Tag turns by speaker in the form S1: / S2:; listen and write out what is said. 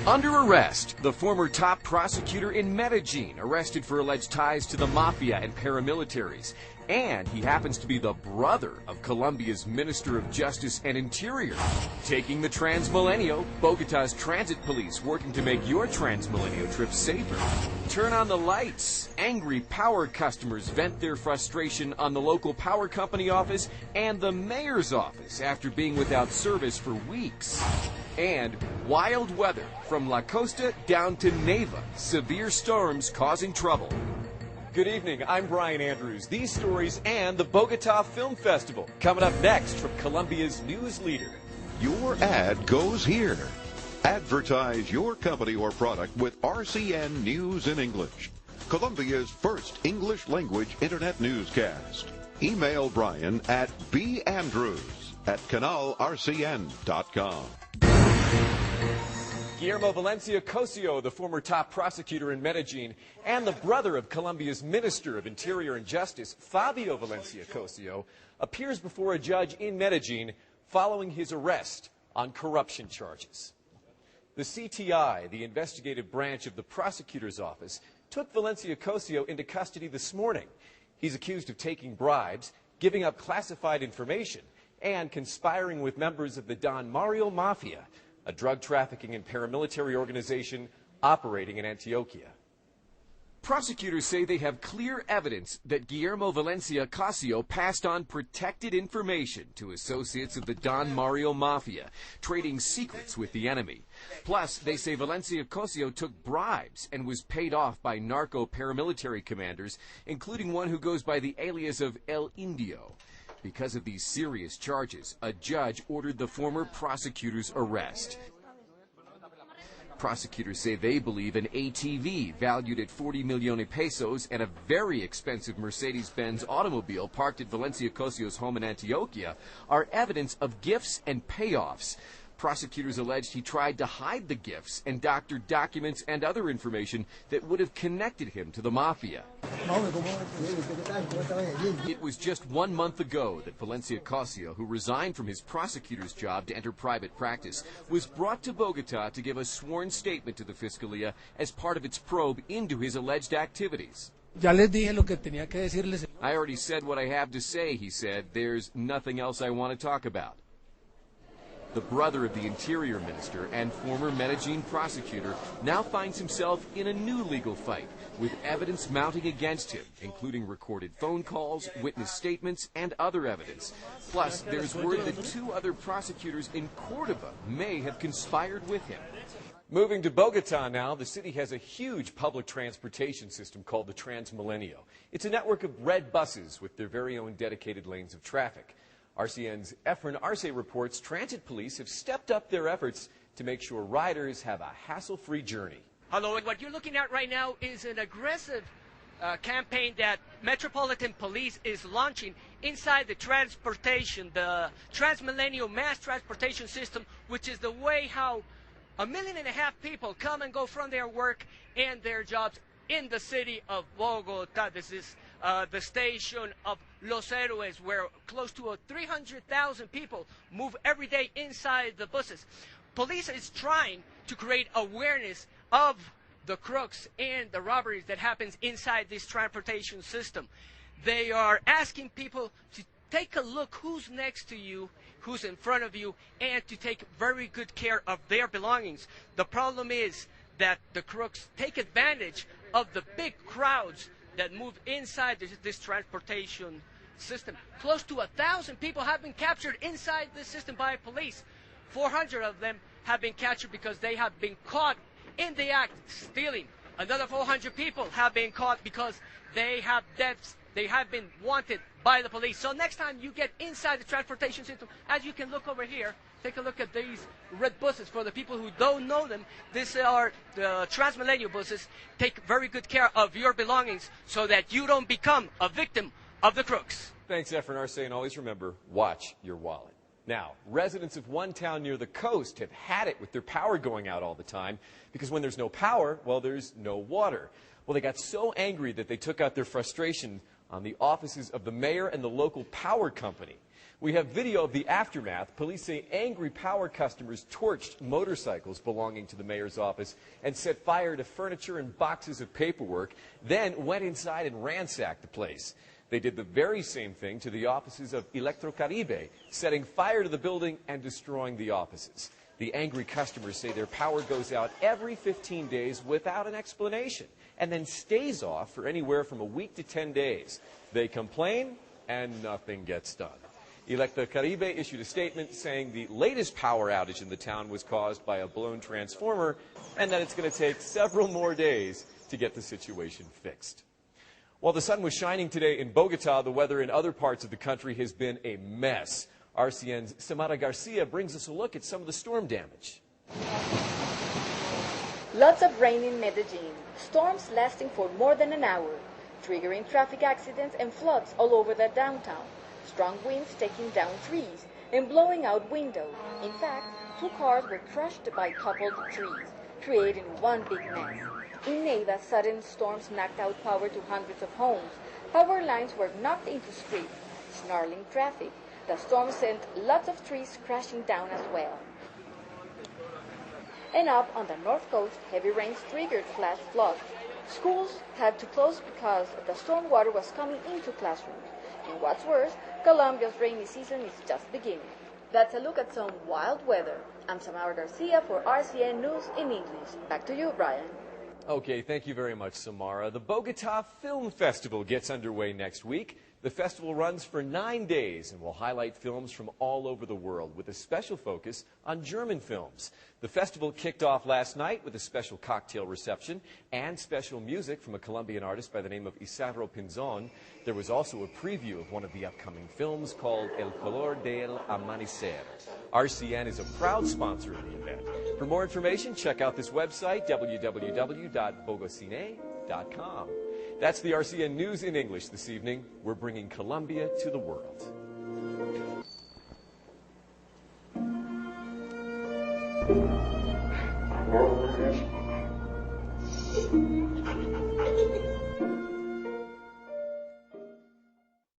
S1: Under arrest, the former top prosecutor in Medellin, arrested for alleged ties to the mafia and paramilitaries. And he happens to be the brother of Colombia's Minister of Justice and Interior. Taking the Transmilenio, Bogota's transit police working to make your Transmilenio trip safer. Turn on the lights. Angry power customers vent their frustration on the local power company office and the mayor's office after being without service for weeks. And wild weather from La Costa down to Neiva. Severe storms causing trouble.
S2: Good evening, I'm Brian Andrews. These stories and the Bogota Film Festival coming up next from Colombia's news leader.
S3: Your ad goes here. Advertise your company or product with RCN News in English, Colombia's first English language internet newscast. Email Brian at bandrews@canalrcn.com.
S2: Guillermo Valencia Cossio, the former top prosecutor in Medellin, and the brother of Colombia's Minister of Interior and Justice, Fabio Valencia Cossio, appears before a judge in Medellin following his arrest on corruption charges. The CTI, the investigative branch of the prosecutor's office, took Valencia Cossio into custody this morning. He's accused of taking bribes, giving up classified information, and conspiring with members of the Don Mario Mafia, a drug trafficking and paramilitary organization operating in Antioquia.
S1: Prosecutors say they have clear evidence that Guillermo Valencia Cossio passed on protected information to associates of the Don Mario Mafia, trading secrets with the enemy. Plus, they say Valencia Cossio took bribes and was paid off by narco paramilitary commanders, including one who goes by the alias of El Indio. Because of these serious charges, a judge ordered the former prosecutor's arrest. Prosecutors say they believe an ATV valued at 40 million pesos and a very expensive Mercedes-Benz automobile parked at Valencia Cossio's home in Antioquia are evidence of gifts and payoffs. Prosecutors alleged he tried to hide the gifts and doctored documents and other information that would have connected him to the mafia. It was just 1 month ago that Valencia Cossio, who resigned from his prosecutor's job to enter private practice, was brought to Bogota to give a sworn statement to the Fiscalía as part of its probe into his alleged activities.
S4: Ya les dije lo que tenía que decirles.
S1: I already said what I have to say, he said. There's nothing else I want to talk about. The brother of the Interior Minister and former Medellin prosecutor now finds himself in a new legal fight, with evidence mounting against him, including recorded phone calls, witness statements, and other evidence. Plus, there's word that 2 other prosecutors in Córdoba may have conspired with him.
S2: Moving to Bogota now, the city has a huge public transportation system called the Transmilenio. It's a network of red buses with their very own dedicated lanes of traffic. RCN's Efren Arce reports transit police have stepped up their efforts to make sure riders have a hassle-free journey.
S5: Hello, and what you're looking at right now is an aggressive campaign that Metropolitan Police is launching inside the Transmilenio mass transportation system, which is the way how 1.5 million people come and go from their work and their jobs in the city of Bogota. This is the station of Los Héroes, where close to 300,000 people move every day inside the buses. Police is trying to create awareness of the crooks and the robberies that happens inside this transportation system. They are asking people to take a look who's next to you, who's in front of you, and to take very good care of their belongings. The problem is that the crooks take advantage of the big crowds that move inside this transportation system. Close to 1,000 people have been captured inside this system by police. 400 of them have been captured because they have been caught in the act stealing. Another 400 people have been caught because they have debts. They have been wanted by the police. So next time you get inside the transportation system, as you can look over here, take a look at these red buses. For the people who don't know them, these are the Transmilenio buses. Take very good care of your belongings so that you don't become a victim of the crooks.
S2: Thanks, Efren Arce, and always remember, watch your wallet. Now, residents of one town near the coast have had it with their power going out all the time, because when there's no power, well, there's no water. Well, they got so angry that they took out their frustration on the offices of the mayor and the local power company. We have video of the aftermath. Police say angry power customers torched motorcycles belonging to the mayor's office and set fire to furniture and boxes of paperwork, then went inside and ransacked the place. They did the very same thing to the offices of Electrocaribe, setting fire to the building and destroying the offices. The angry customers say their power goes out every 15 days without an explanation and then stays off for anywhere from a week to 10 days. They complain and nothing gets done. Electrocaribe issued a statement saying the latest power outage in the town was caused by a blown transformer and that it's going to take several more days to get the situation fixed. While the sun was shining today in Bogota, the weather in other parts of the country has been a mess. RCN's Samara Garcia brings us a look at some of the storm damage.
S6: Lots of rain in Medellin, storms lasting for more than an hour, triggering traffic accidents and floods all over the downtown. Strong winds taking down trees and blowing out windows. In fact, 2 cars were crushed by toppled trees, creating one big mess. In Neiva, sudden storms knocked out power to hundreds of homes. Power lines were knocked into streets, snarling traffic. The storm sent lots of trees crashing down as well. And up on the north coast, heavy rains triggered flash floods. Schools had to close because the storm water was coming into classrooms. And what's worse, Colombia's rainy season is just beginning. That's a look at some wild weather. I'm Samara Garcia for RCN News in English. Back to you, Brian.
S2: Okay, thank you very much, Samara. The Bogota Film Festival gets underway next week. The festival runs for 9 days and will highlight films from all over the world with a special focus on German films. The festival kicked off last night with a special cocktail reception and special music from a Colombian artist by the name of Isarro Pinzon. There was also a preview of one of the upcoming films called El Color del Amanecer. RCN is a proud sponsor of the event. For more information, check out this website, www.bogocine.com. That's the RCN News in English this evening. We're bringing Colombia to the world.
S7: Well,